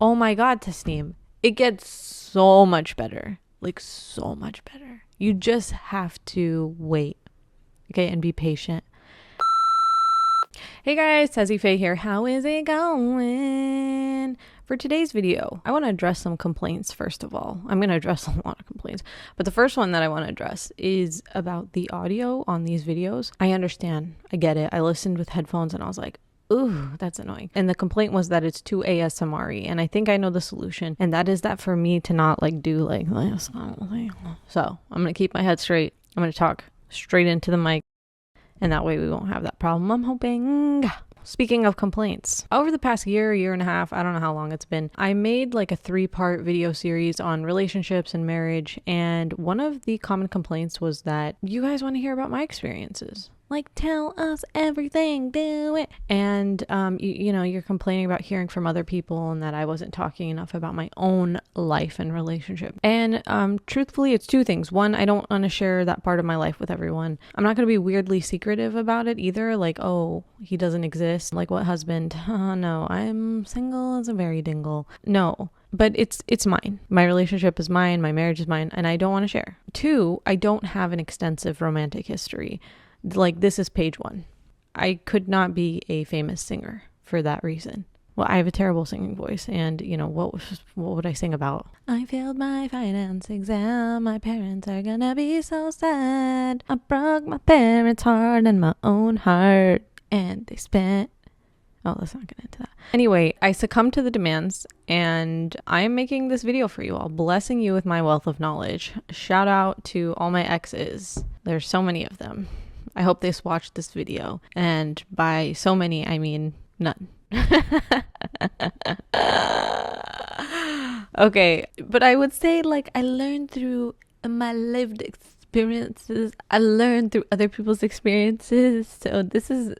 Oh my God, Tasneem. It gets so much better. Like so much better. You just have to wait. Okay, and be patient. Hey guys, Tezzy Faye here. How is it going? For today's video, I want to address some complaints first of all. I'm going to address a lot of complaints, but the first one that I want to address is about the audio on these videos. I understand. I get it. I listened with headphones and I was like, ooh, that's annoying. And the complaint was that it's too ASMR-y, and I think I know the solution, and that is that for me to not like do like this. So I'm going to keep my head straight. I'm going to talk straight into the mic, and that way we won't have that problem, I'm hoping. Speaking of complaints, over the past year and a half, I don't know how long it's been, I made like a 3-part video series on relationships and marriage, and one of the common complaints was that you guys want to hear about my experiences. Like, tell us everything, do it. And, you know, you're complaining about hearing from other people and that I wasn't talking enough about my own life and relationship. And truthfully, it's 2 things. One, I don't want to share that part of my life with everyone. I'm not going to be weirdly secretive about it either. Like, oh, he doesn't exist. Like, what husband? Oh, no, I'm single as a very dingle. No. But it's mine. My relationship is mine. My marriage is mine. And I don't want to share. 2, I don't have an extensive romantic history. Like, this is page 1. I could not be a famous singer for that reason. Well, I have a terrible singing voice, and you know, what would I sing about? I failed my finance exam, my parents are gonna be so sad. I broke my parents' heart and my own heart, and they spent... Oh, let's not get into that. Anyway, I succumbed to the demands, and I am making this video for you all, blessing you with my wealth of knowledge. Shout out to all my exes. There's so many of them. I hope they watched this video, and by so many, I mean none. Okay, but I would say, like, I learned through my lived experiences. I learned through other people's experiences. So this is,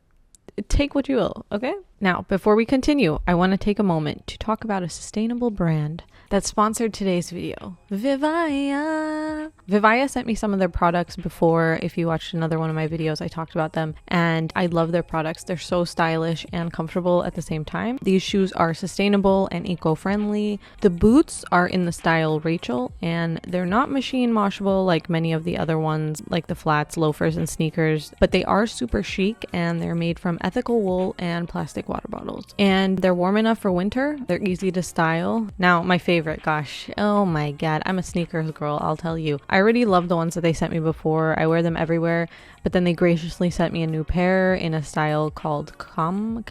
take what you will, okay? Now, before we continue, I want to take a moment to talk about a sustainable brand that sponsored today's video, Vivaya. Vivaya sent me some of their products before. If you watched another one of my videos, I talked about them, and I love their products. They're so stylish and comfortable at the same time. These shoes are sustainable and eco-friendly. The boots are in the style Rachel, and they're not machine washable like many of the other ones, like the flats, loafers, and sneakers, but they are super chic, and they're made from ethical wool and plastic water bottles. And they're warm enough for winter. They're easy to style. Now, my favorite, gosh, oh my God, I'm a sneakers girl, I'll tell you. I already love the ones that they sent me before. I wear them everywhere, but then they graciously sent me a new pair in a style called Kama,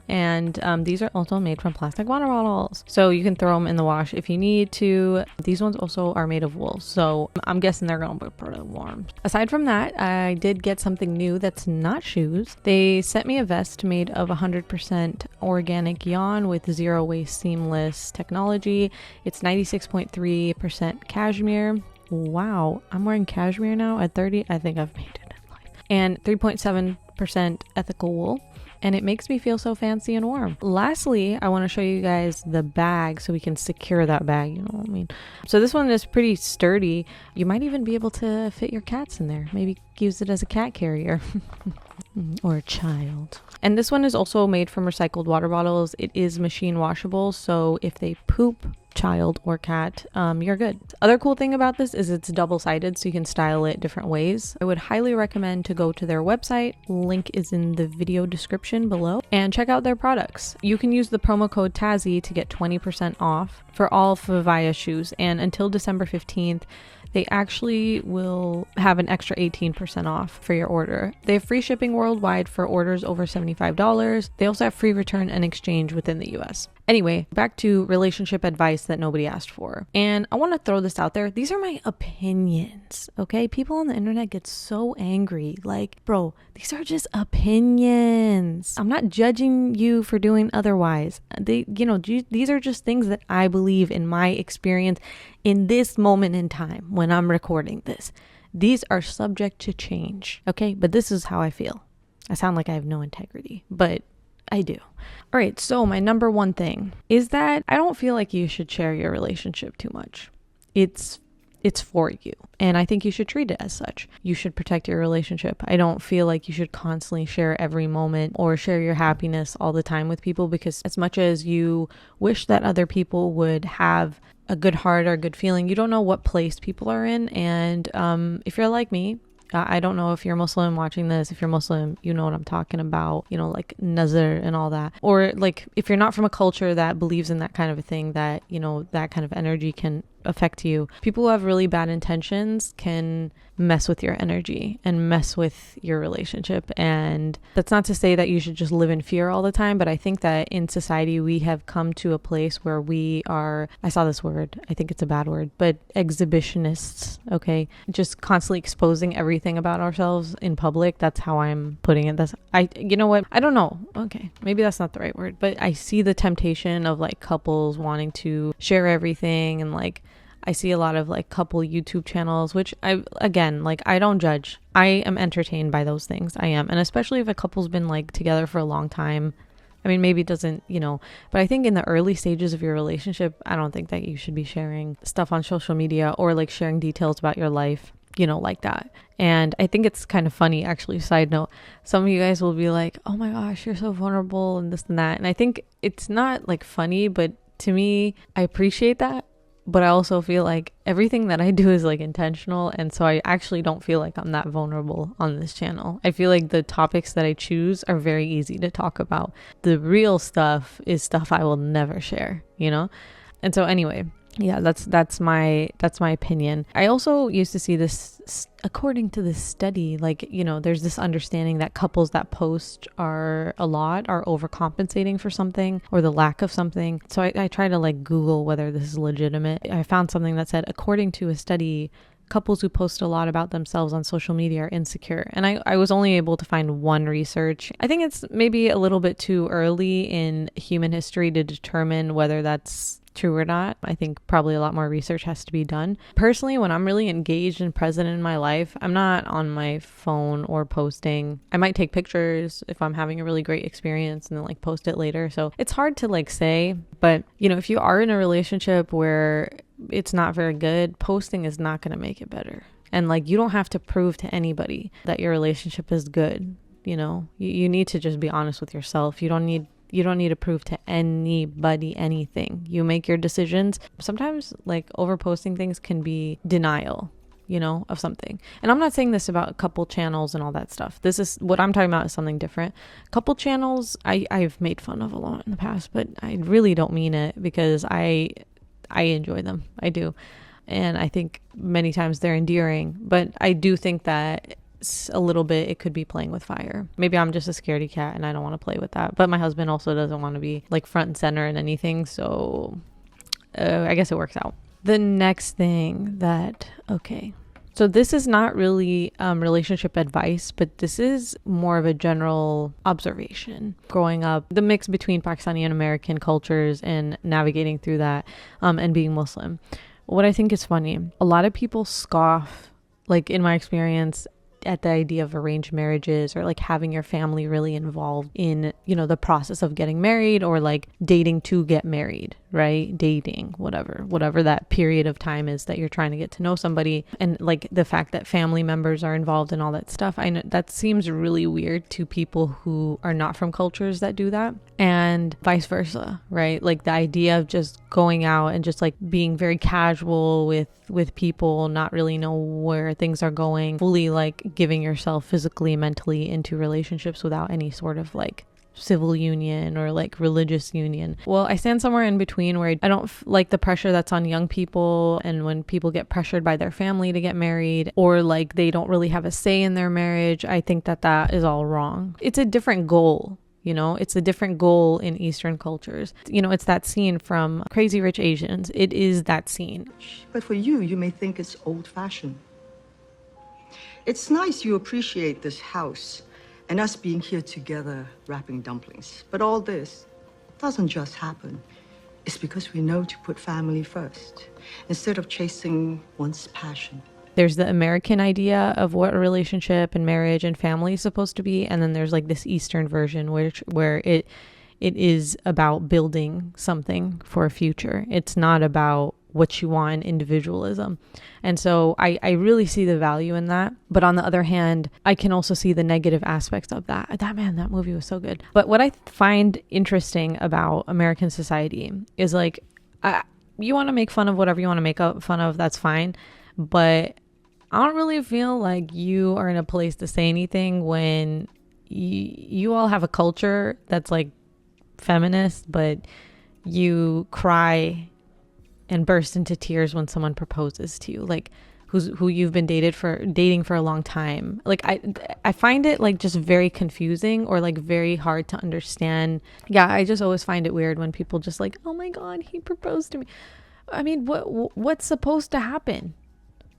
and these are also made from plastic water bottles, so you can throw them in the wash if you need to. These ones also are made of wool, so I'm guessing they're gonna be pretty warm. Aside from that, I did get something new that's not shoes. They sent me a vest made of 100% organic yarn with zero waste seamless technology. It's 96.3% cashmere. Wow, I'm wearing cashmere now at 30. I think I've made it in life. And 3.7% ethical wool. And it makes me feel so fancy and warm. Lastly, I want to show you guys the bag so we can secure that bag, you know what I mean? So this one is pretty sturdy. You might even be able to fit your cats in there. Maybe use it as a cat carrier. Or a child. And this one is also made from recycled water bottles. It is machine washable, so if they poop, child or cat, you're good. Other cool thing about this is it's double-sided, so you can style it different ways. I would highly recommend to go to their website. Link is in the video description below, and check out their products. You can use the promo code TAZZY to get 20% off for all Vivaya shoes, and until December 15th, they actually will have an extra 18% off for your order. They have free shipping worldwide for orders over $75. They also have free return and exchange within the US. Anyway, back to relationship advice that nobody asked for. And I want to throw this out there. These are my opinions, okay? People on the internet get so angry. Like, bro, these are just opinions. I'm not judging you for doing otherwise. These are just things that I believe in my experience in this moment in time when I'm recording this. These are subject to change, okay? But this is how I feel. I sound like I have no integrity, but I do. All right, so my number one thing is that I don't feel like you should share your relationship too much. It's it's for you. And I think you should treat it as such. You should protect your relationship. I don't feel like you should constantly share every moment or share your happiness all the time with people, because as much as you wish that other people would have a good heart or a good feeling, you don't know what place people are in. And if you're like me, I don't know if you're Muslim watching this. If you're Muslim, you know what I'm talking about, you know, like nazar and all that. Or like if you're not from a culture that believes in that kind of a thing, that, you know, that kind of energy can affect you. People who have really bad intentions can mess with your energy and mess with your relationship. And that's not to say that you should just live in fear all the time, but I think that in society we have come to a place where we are, I saw this word, I think it's a bad word, but exhibitionists, okay? Just constantly exposing everything about ourselves in public. That's how I'm putting it. You know what? I don't know. Okay, maybe that's not the right word, but I see the temptation of like couples wanting to share everything, and like I see a lot of like couple YouTube channels, which I don't judge. I am entertained by those things. I am. And especially if a couple's been like together for a long time. I mean, maybe it doesn't, you know, but I think in the early stages of your relationship, I don't think that you should be sharing stuff on social media or like sharing details about your life, you know, like that. And I think it's kind of funny, actually, side note, some of you guys will be like, oh my gosh, you're so vulnerable and this and that. And I think it's not like funny, but to me, I appreciate that. But I also feel like everything that I do is like intentional. And so I actually don't feel like I'm that vulnerable on this channel. I feel like the topics that I choose are very easy to talk about. The real stuff is stuff I will never share, you know? And so anyway, yeah, that's my opinion. I also used to see this, according to this study, like, you know, there's this understanding that couples that post are overcompensating for something or the lack of something. So I try to like Google whether this is legitimate. I found something that said, according to a study, couples who post a lot about themselves on social media are insecure. And I was only able to find one research. I think it's maybe a little bit too early in human history to determine whether that's true or not. I think probably a lot more research has to be done. Personally, when I'm really engaged and present in my life, I'm not on my phone or posting. I might take pictures if I'm having a really great experience and then like post it later. So it's hard to like say, but you know, if you are in a relationship where it's not very good, posting is not going to make it better. And like, you don't have to prove to anybody that your relationship is good. You know, you need to just be honest with yourself. You don't need to prove to anybody anything. You make your decisions. Sometimes like overposting things can be denial, you know, of something. And I'm not saying this about couple channels and all that stuff. This is what I'm talking about is something different. Couple channels, I've made fun of a lot in the past, but I really don't mean it, because I enjoy them. I do. And I think many times they're endearing, but I do think that a little bit it could be playing with fire. Maybe I'm just a scaredy cat and I don't want to play with that, but my husband also doesn't want to be like front and center in anything, so I guess it works out. The next thing so this is not really relationship advice, but this is more of a general observation. Growing up, the mix between Pakistani and American cultures and navigating through that, and being Muslim. What I think is funny, a lot of people scoff, like in my experience, at the idea of arranged marriages or like having your family really involved in, you know, the process of getting married or like dating to get married, right? Dating, whatever that period of time is that you're trying to get to know somebody, and like the fact that family members are involved in all that stuff. I know that seems really weird to people who are not from cultures that do that, and vice versa, right? Like the idea of just going out and just like being very casual with people, not really know where things are going, fully like giving yourself physically, mentally into relationships without any sort of like civil union or like religious union. Well, I stand somewhere in between where I don't like the pressure that's on young people, and when people get pressured by their family to get married, or like they don't really have a say in their marriage, I think that is all wrong. It's a different goal. You know, it's a different goal in Eastern cultures. You know, it's that scene from Crazy Rich Asians. It is that scene. But for you, you may think it's old-fashioned. It's nice you appreciate this house and us being here together wrapping dumplings. But all this doesn't just happen. It's because we know to put family first instead of chasing one's passion. There's the American idea of what a relationship and marriage and family is supposed to be, and then there's like this Eastern version where it is about building something for a future. It's not about what you want, individualism. And so I really see the value in that. But on the other hand, I can also see the negative aspects of that. That movie was so good. But what I find interesting about American society is like, you want to make fun of whatever you want to make fun of, that's fine. But I don't really feel like you are in a place to say anything when you all have a culture that's like feminist, but you cry and burst into tears when someone proposes to you, like who you've been dating for a long time. Like I find it like just very confusing or like very hard to understand. Yeah, I just always find it weird when people just like, oh my God, he proposed to me. I mean, what's supposed to happen?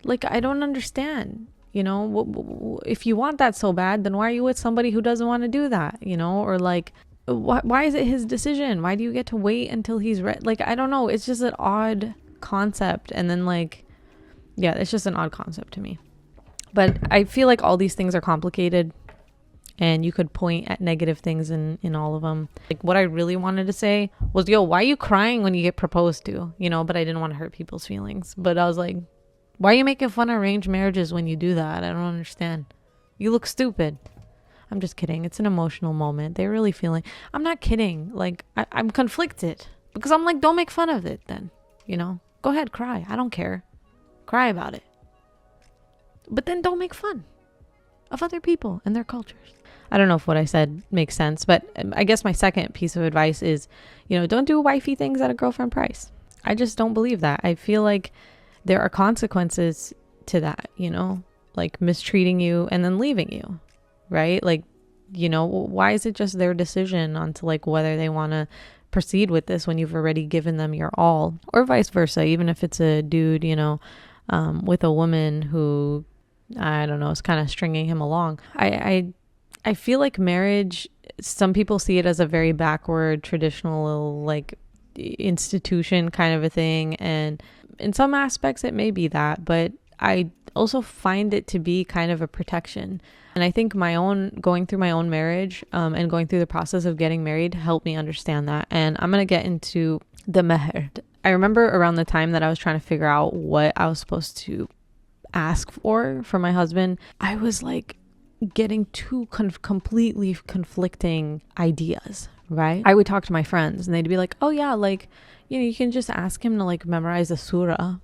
Like, I don't understand. You know, if you want that so bad, then why are you with somebody who doesn't want to do that? You know, or like, why is it his decision? Why do you get to wait until he's ready? Like, I don't know. It's just an odd concept. And then like, yeah, it's just an odd concept to me. But I feel like all these things are complicated and you could point at negative things in all of them. Like what I really wanted to say was, yo, why are you crying when you get proposed to? You know, but I didn't want to hurt people's feelings. But I was like, why are you making fun of arranged marriages when you do that? I don't understand. You look stupid. I'm just kidding. It's an emotional moment. They're really feeling. I'm not kidding. Like, I'm conflicted because I'm like, don't make fun of it then. You know, go ahead, cry. I don't care. Cry about it. But then don't make fun of other people and their cultures. I don't know if what I said makes sense, but I guess my second piece of advice is, you know, don't do wifey things at a girlfriend price. I just don't believe that. I feel like there are consequences to that, you know, like mistreating you and then leaving you, right? Like, you know, why is it just their decision onto like whether they want to proceed with this when you've already given them your all, or vice versa, even if it's a dude, you know, with a woman who, I don't know, is kind of stringing him along. I feel like marriage, some people see it as a very backward, traditional, like institution kind of a thing. And in some aspects it may be that, but I also find it to be kind of a protection. And I think going through my own marriage and going through the process of getting married helped me understand that. And I'm going to get into the mahr. I remember around the time that I was trying to figure out what I was supposed to ask for my husband, I was like getting two completely conflicting ideas, right? I would talk to my friends and they'd be like, oh yeah, like, you know, you can just ask him to like memorize a surah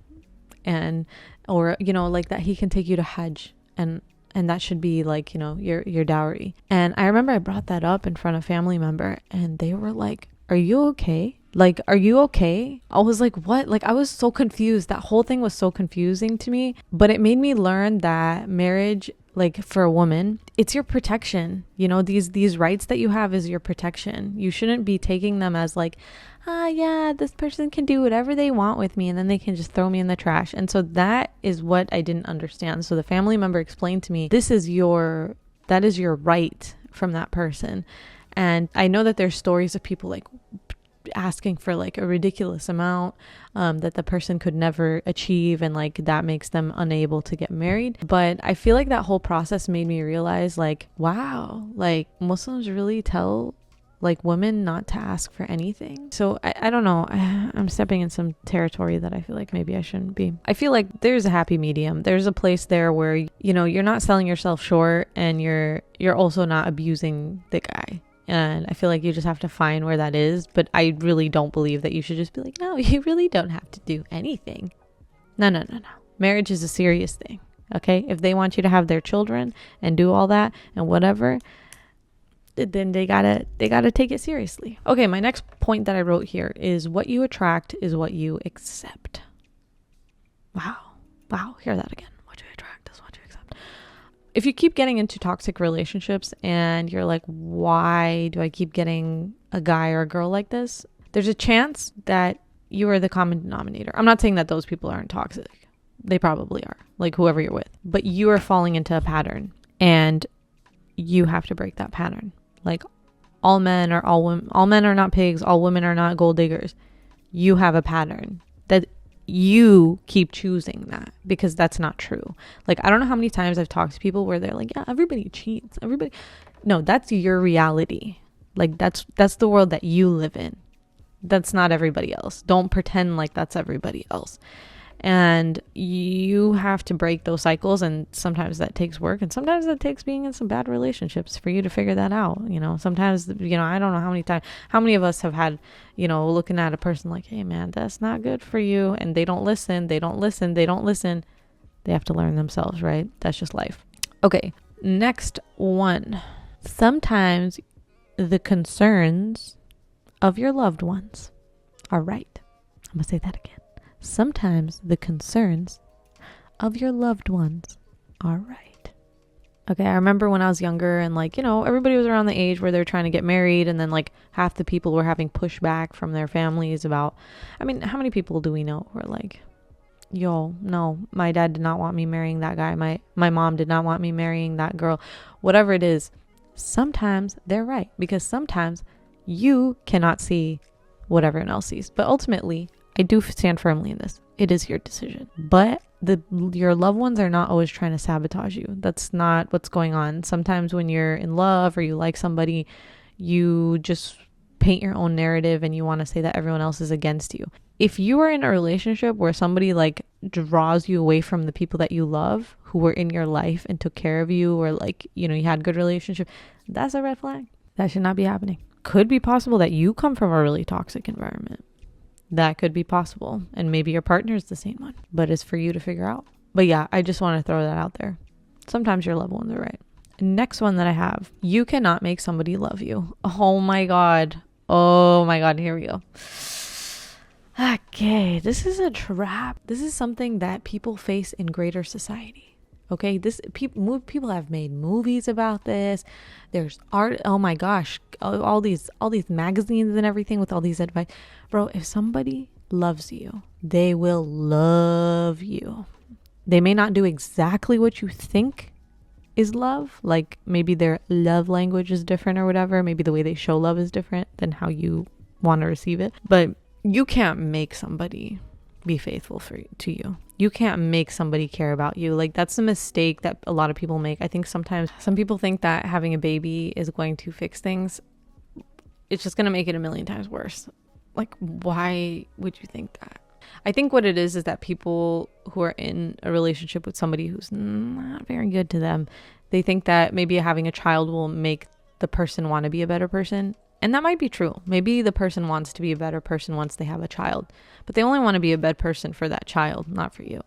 or, you know, like that he can take you to Hajj and that should be like, you know, your dowry. And I remember I brought that up in front of a family member and they were like, are you okay? Like, are you okay? I was like, what? Like, I was so confused. That whole thing was so confusing to me, but it made me learn that marriage, like for a woman, it's your protection. You know, these rights that you have is your protection. You shouldn't be taking them as like, yeah, this person can do whatever they want with me and then they can just throw me in the trash. And so that is what I didn't understand. So the family member explained to me, that is your right from that person. And I know that there's stories of people like asking for like a ridiculous amount that the person could never achieve, and like that makes them unable to get married. But I feel like that whole process made me realize like, wow, like Muslims really tell like women not to ask for anything. So I don't know, I'm stepping in some territory that I feel like maybe I shouldn't be. I feel like there's a happy medium. There's a place there where, you know, you're not selling yourself short and you're also not abusing the guy. And I feel like you just have to find where that is. But I really don't believe that you should just be like, no, you really don't have to do anything. No. Marriage is a serious thing. Okay. If they want you to have their children and do all that and whatever, then they gotta take it seriously. Okay. My next point that I wrote here is what you attract is what you accept. Wow. Hear that again. What you attract is what you accept. If you keep getting into toxic relationships and you're like, why do I keep getting a guy or a girl like this? There's a chance that you are the common denominator. I'm not saying that those people aren't toxic. They probably are, like whoever you're with. But you are falling into a pattern and you have to break that pattern. Like all men are not pigs. All women are not gold diggers. You have a pattern that you keep choosing that, because that's not true. Like, I don't know how many times I've talked to people where they're like, yeah, everybody cheats. No, that's your reality. Like that's the world that you live in. That's not everybody else. Don't pretend like that's everybody else. And you have to break those cycles, and sometimes that takes work, and sometimes that takes being in some bad relationships for you to figure that out. Sometimes, I don't know how many of us have had, looking at a person like, hey man, that's not good for you, and they don't listen. They have to learn themselves, right? That's just life. Okay, next one. Sometimes the concerns of your loved ones are right. I'm gonna say that again. Sometimes the concerns of your loved ones are right. Okay, I remember when I was younger and everybody was around the age where they're trying to get married, and then half the people were having pushback from their families about, how many people do we know who are like, yo, no, my dad did not want me marrying that guy. My mom did not want me marrying that girl. Whatever it is, sometimes they're right, because sometimes you cannot see what everyone else sees. But ultimately, I do stand firmly in this. It is your decision. But your loved ones are not always trying to sabotage you. That's not what's going on. Sometimes when you're in love or you like somebody, you just paint your own narrative and you want to say that everyone else is against you. If you are in a relationship where somebody draws you away from the people that you love, who were in your life and took care of you, or you had good relationship, that's a red flag. That should not be happening. Could be possible that you come from a really toxic environment. That could be possible. And maybe your partner is the same one, but it's for you to figure out. But yeah, I just want to throw that out there. Sometimes your loved ones are right. Next one that I have, you cannot make somebody love you. Oh my God, here we go. Okay, this is a trap. This is something that people face in greater society. Okay, people have made movies about this. There's art. Oh my gosh, all these magazines and everything with all these advice. Bro, if somebody loves you, they will love you. They may not do exactly what you think is love. Maybe their love language is different or whatever. Maybe the way they show love is different than how you want to receive it. But you can't make somebody be faithful to you. You can't make somebody care about you. That's a mistake that a lot of people make. I think sometimes some people think that having a baby is going to fix things. It's just going to make it a million times worse. Why would you think that? I think what it is that people who are in a relationship with somebody who's not very good to them, they think that maybe having a child will make the person want to be a better person. And that might be true. Maybe the person wants to be a better person once they have a child, but they only want to be a better person for that child, not for you.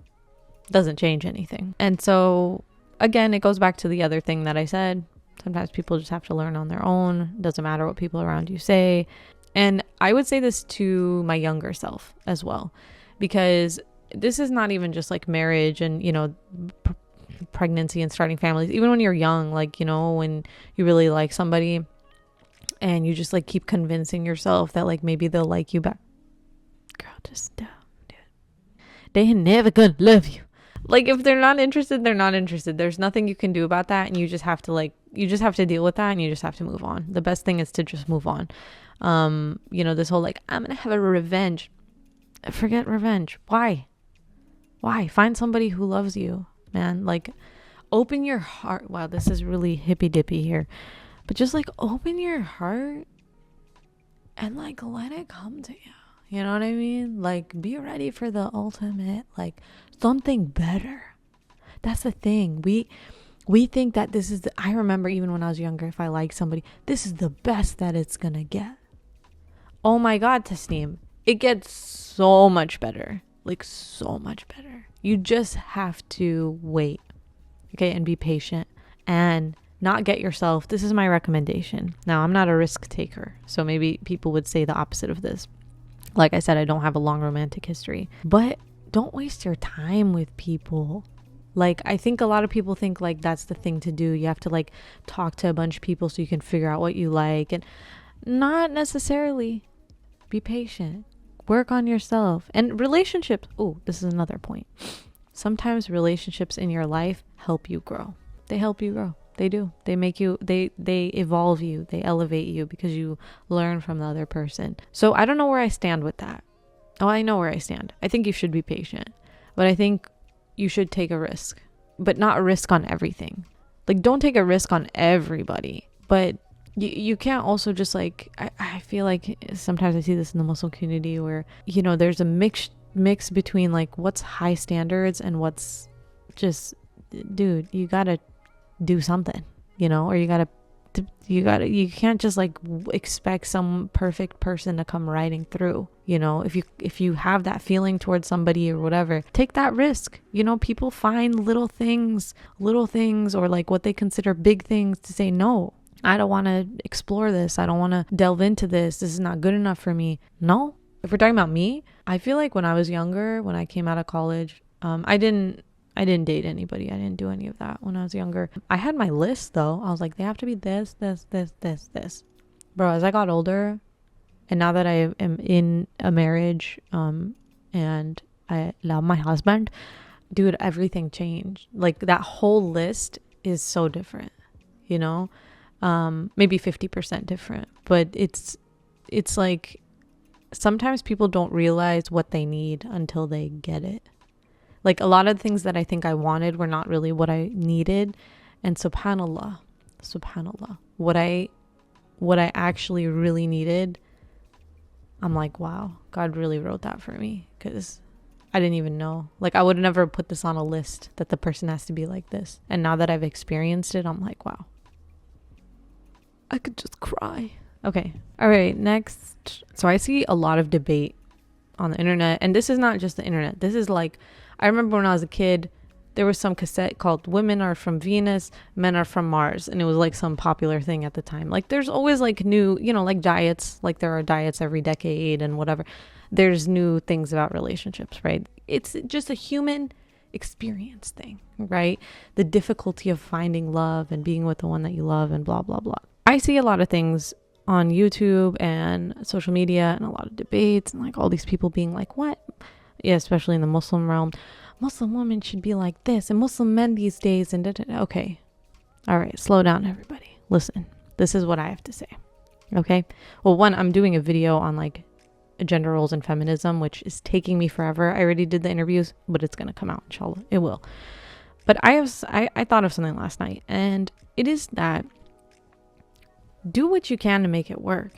Doesn't change anything. And so again, it goes back to the other thing that I said. Sometimes people just have to learn on their own. Doesn't matter what people around you say. And I would say this to my younger self as well, because this is not even just marriage and, pregnancy and starting families. Even when you're young, when you really like somebody, and you just keep convincing yourself that maybe they'll like you back. Girl, just don't do it. They ain't never gonna love you. If they're not interested, they're not interested. There's nothing you can do about that, and you just have to deal with that, and you just have to move on. The best thing is to just move on. This whole I'm gonna have a revenge. Forget revenge. Why? Find somebody who loves you, man. Open your heart. Wow, this is really hippy dippy here. But just open your heart and let it come to you. You know what I mean? Be ready for the ultimate, something better. That's the thing. We think that this is I remember even when I was younger, if I like somebody, this is the best that it's gonna get. Oh my God, Tasneem. It gets so much better. So much better. You just have to wait. Okay, and be patient and not get yourself. This is my recommendation. Now, I'm not a risk taker, so maybe people would say the opposite of this. Like I said, I don't have a long romantic history, but don't waste your time with people. I think a lot of people think that's the thing to do. You have to talk to a bunch of people so you can figure out what you like, and not necessarily. Be patient. Work on yourself. And relationships. Oh, this is another point. Sometimes relationships in your life help you grow. They help you grow. They do. They make you, they evolve you. They elevate you because you learn from the other person. So I don't know where I stand with that. Oh, I know where I stand. I think you should be patient, but I think you should take a risk, but not a risk on everything. Don't take a risk on everybody, but you can't also just like, I feel like sometimes I see this in the Muslim community where, you know, there's a mix between like what's high standards and what's just, dude, you gotta do something, you know, or you can't just like expect some perfect person to come riding through, you know. If you have that feeling towards somebody or whatever, take that risk. You know, people find little things or like what they consider big things to say, no, I don't want to explore this, I don't want to delve into this is not good enough for me. No. If we're talking about me, I feel like when I was younger, when I came out of college, I didn't date anybody. I didn't do any of that when I was younger. I had my list though. I was like, they have to be this. Bro, as I got older, and now that I am in a marriage, and I love my husband, dude, everything changed. Like that whole list is so different, you know? Maybe 50% different, but it's like sometimes people don't realize what they need until they get it. Like a lot of things that I think I wanted were not really what I needed. And subhanallah, what I actually really needed, I'm like, wow, God really wrote that for me, because I didn't even know. Like I would never put this on a list that the person has to be like this. And now that I've experienced it, I'm like, wow, I could just cry. Okay. All right. Next. So I see a lot of debate on the internet, and this is not just the internet. This is like, I remember when I was a kid, there was some cassette called Women Are From Venus, Men Are From Mars. And it was like some popular thing at the time. Like there's always like new, you know, like diets, like there are diets every decade and whatever. There's new things about relationships, right? It's just a human experience thing, right? The difficulty of finding love and being with the one that you love and blah, blah, blah. I see a lot of things on YouTube and social media and a lot of debates and like all these people being like, what? Yeah, especially in the Muslim realm, Muslim women should be like this and Muslim men these days and okay. All right, slow down everybody. Listen, this is what I have to say. Okay. Well, one, I'm doing a video on like gender roles and feminism, which is taking me forever. I already did the interviews, but it's going to come out, inshallah. It will. But I thought of something last night, and it is that do what you can to make it work.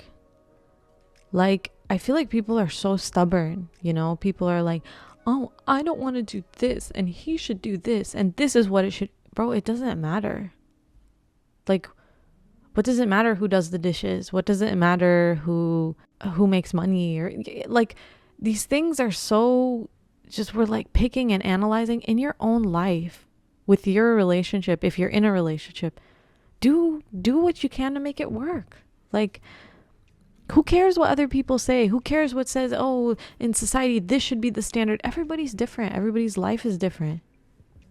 Like, I feel like people are so stubborn, you know? People are like, oh, I don't want to do this, and he should do this, and this is what it should. Bro, it doesn't matter. Like, what does it matter who does the dishes? What does it matter who makes money? Or like, these things are so just, we're like picking and analyzing in your own life with your relationship. If you're in a relationship, do what you can to make it work. Like, who cares what other people say? Who cares what says, oh, in society, this should be the standard? Everybody's different. Everybody's life is different.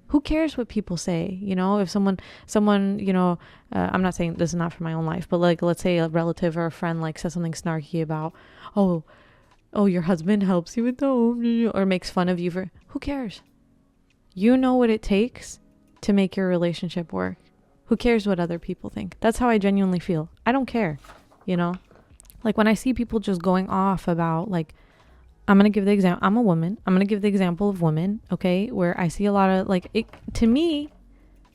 Who cares what people say? You know, if someone, you know, I'm not saying this is not for my own life, but like, let's say a relative or a friend like says something snarky about, oh, your husband helps you with the home, or makes fun of you for, who cares? You know what it takes to make your relationship work. Who cares what other people think? That's how I genuinely feel. I don't care, you know? Like when I see people just going off about like, I'm going to give the example. I'm a woman. I'm going to give the example of women, okay? Where I see a lot of like, it, to me,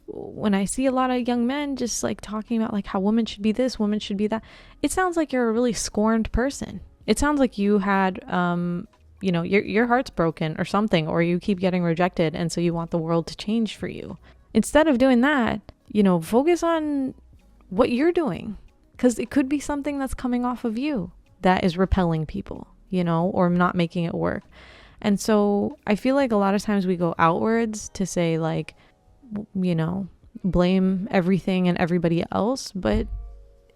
when I see a lot of young men just like talking about like how women should be this, women should be that, it sounds like you're a really scorned person. It sounds like you had, you know, your heart's broken or something, or you keep getting rejected. And so you want the world to change for you. Instead of doing that, you know, focus on what you're doing, because it could be something that's coming off of you that is repelling people, you know, or not making it work. And so I feel like a lot of times we go outwards to say like, you know, blame everything and everybody else. But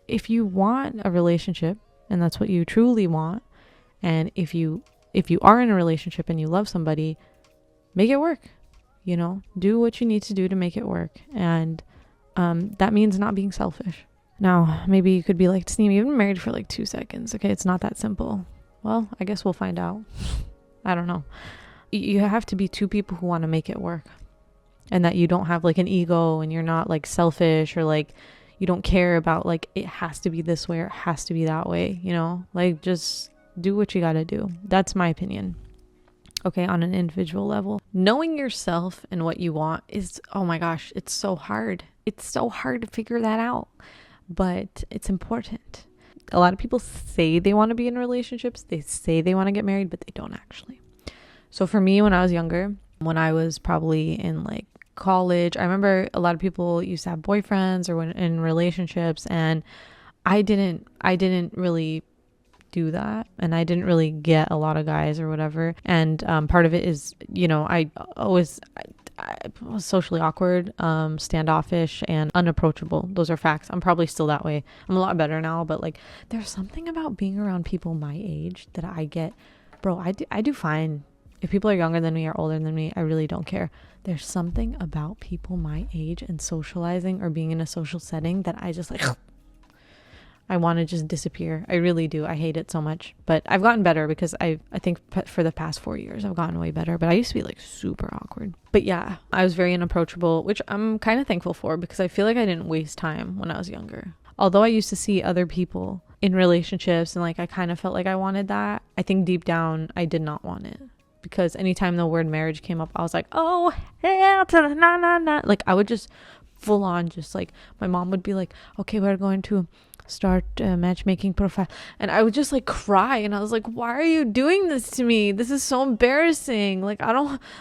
if you want a relationship and that's what you truly want, and if you are in a relationship and you love somebody, make it work, you know, do what you need to do to make it work. And that means not being selfish. Now, maybe you could be like, Tasneem, you've been married for like 2 seconds. Okay, it's not that simple. Well, I guess we'll find out. I don't know. You have to be two people who want to make it work. And that you don't have like an ego, and you're not like selfish, or like you don't care about like it has to be this way or it has to be that way, you know? Like just do what you got to do. That's my opinion. Okay, on an individual level. Knowing yourself and what you want is, oh my gosh, it's so hard. It's so hard to figure that out. but it's important. A lot of people say they want to be in relationships, they say they want to get married, but they don't actually. So for me, when I was younger, when I was probably in like college, I remember a lot of people used to have boyfriends or when in relationships, and I didn't really do that, and I didn't really get a lot of guys or whatever. And part of it is, I was socially awkward, standoffish, and unapproachable. Those are facts. I'm probably still that way. I'm a lot better now, but like there's something about being around people my age that I get, bro, I do fine. If people are younger than me or older than me, I really don't care. There's something about people my age and socializing or being in a social setting that I just like, I want to just disappear. I really do. I hate it so much. But I've gotten better because I think for the past 4 years, I've gotten way better. But I used to be like super awkward. But yeah, I was very unapproachable, which I'm kind of thankful for because I feel like I didn't waste time when I was younger. Although I used to see other people in relationships and like I kind of felt like I wanted that, I think deep down I did not want it. Because anytime the word marriage came up, I was like, oh, hell to the nah. Like I would just full on just like, my mom would be like, okay, we're going to start matchmaking profile. And I would just like cry. And I was like, why are you doing this to me? This is so embarrassing. Like,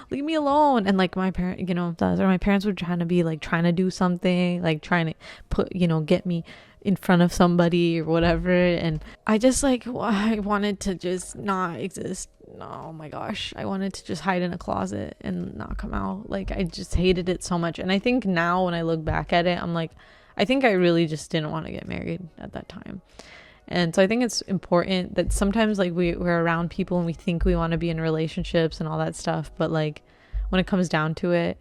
leave me alone. And like my parents were trying to do something, like trying to put, get me in front of somebody or whatever. And I just like, I wanted to just not exist. Oh my gosh, I wanted to just hide in a closet and not come out. Like I just hated it so much. And I think now when I look back at it, I'm like, I think I really just didn't want to get married at that time. And so I think it's important that sometimes like we're around people and we think we want to be in relationships and all that stuff, but like when it comes down to it,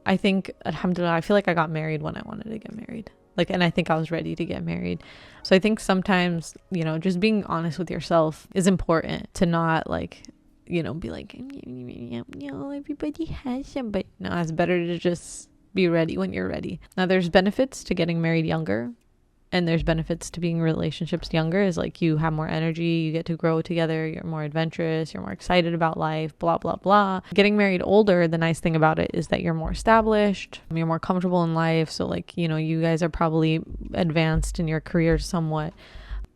I think, alhamdulillah, I feel like I got married when I wanted to get married. Like, and I think I was ready to get married. So I think sometimes, just being honest with yourself is important, to not like, be like, everybody has some, but no, it's better to just be ready when you're ready. Now there's benefits to getting married younger, and there's benefits to being in relationships younger, is like you have more energy, you get to grow together, you're more adventurous, you're more excited about life, blah, blah, blah. Getting married older, the nice thing about it is that you're more established, you're more comfortable in life. So like, you guys are probably advanced in your career somewhat.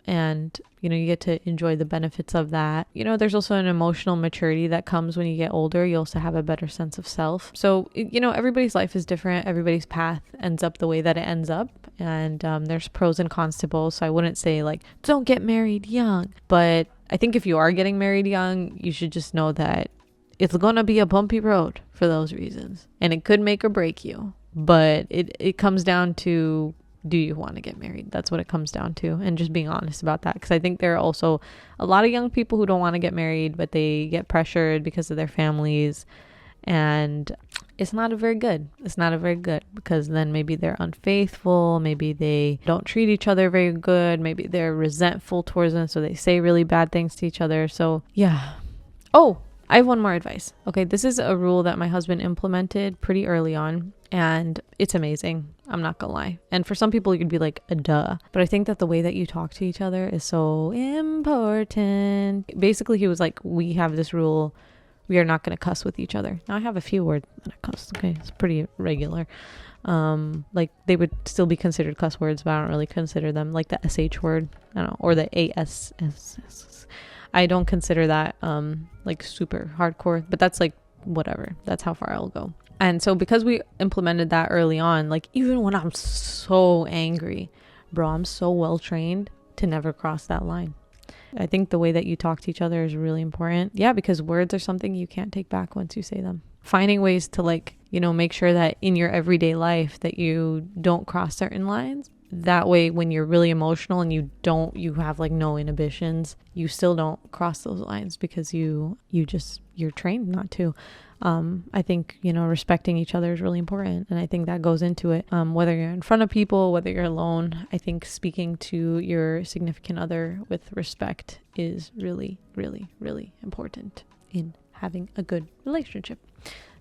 And, you get to enjoy the benefits of that. There's also an emotional maturity that comes when you get older. You also have a better sense of self. So, everybody's life is different. Everybody's path ends up the way that it ends up. And there's pros and cons to both. So I wouldn't say like, don't get married young. But I think if you are getting married young, you should just know that it's going to be a bumpy road for those reasons. And it could make or break you. But it comes down to, do you want to get married? That's what it comes down to. And just being honest about that. Because I think there are also a lot of young people who don't want to get married, but they get pressured because of their families. And it's not a very good because then maybe they're unfaithful. Maybe they don't treat each other very good. Maybe they're resentful towards them. So they say really bad things to each other. So yeah. Oh, I have one more advice. Okay. This is a rule that my husband implemented pretty early on. And it's amazing. I'm not gonna lie. And for some people, you'd be like, duh. But I think that the way that you talk to each other is so important. Basically, he was like, we have this rule. We are not going to cuss with each other. Now, I have a few words that I cuss. Okay, it's pretty regular. Like they would still be considered cuss words, but I don't really consider them, like the SH word, I don't know, or the ASS. I don't consider that like super hardcore, but that's like whatever. That's how far I'll go. And so because we implemented that early on, like even when I'm so angry, bro, I'm so well trained to never cross that line. I think the way that you talk to each other is really important. Yeah, because words are something you can't take back once you say them. Finding ways to like, make sure that in your everyday life that you don't cross certain lines. That way, when you're really emotional and you have like no inhibitions, you still don't cross those lines because you're trained not to. I think, respecting each other is really important. And I think that goes into it. Whether you're in front of people, whether you're alone, I think speaking to your significant other with respect is really, really, really important in having a good relationship.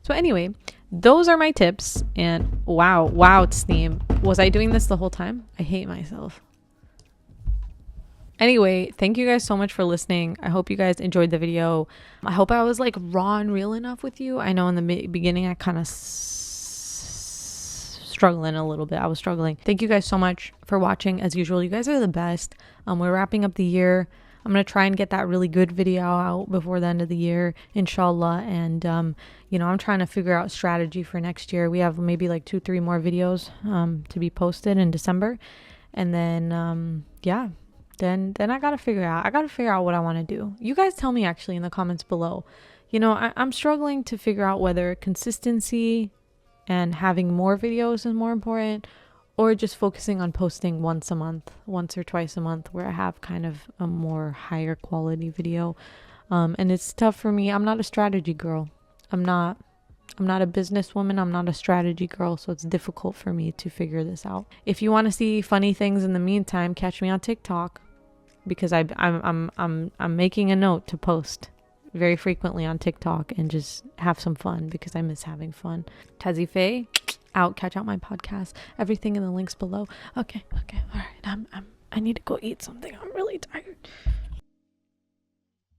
So anyway, those are my tips. And wow, Sneem. Was I doing this the whole time? I hate myself. Anyway, thank you guys so much for listening. I hope you guys enjoyed the video. I hope I was like raw and real enough with you. I know in the beginning I kind of struggling a little bit. I was struggling. Thank you guys so much for watching. As usual, you guys are the best. We're wrapping up the year. I'm going to try and get that really good video out before the end of the year, inshallah. And, I'm trying to figure out strategy for next year. We have maybe like 2-3 more videos to be posted in December. And then, then I got to figure out what I want to do. You guys tell me actually in the comments below. I'm struggling to figure out whether consistency and having more videos is more important, or just focusing on posting once or twice a month, where I have kind of a more higher quality video. And it's tough for me. I'm not a strategy girl. I'm not a businesswoman. I'm not a strategy girl. So it's difficult for me to figure this out. If you want to see funny things in the meantime, catch me on TikTok, because I'm making a note to post very frequently on TikTok and just have some fun, because I miss having fun. Tazi Faye out. Catch out my podcast. Everything in the links below. Okay. All right. I need to go eat something. I'm really tired.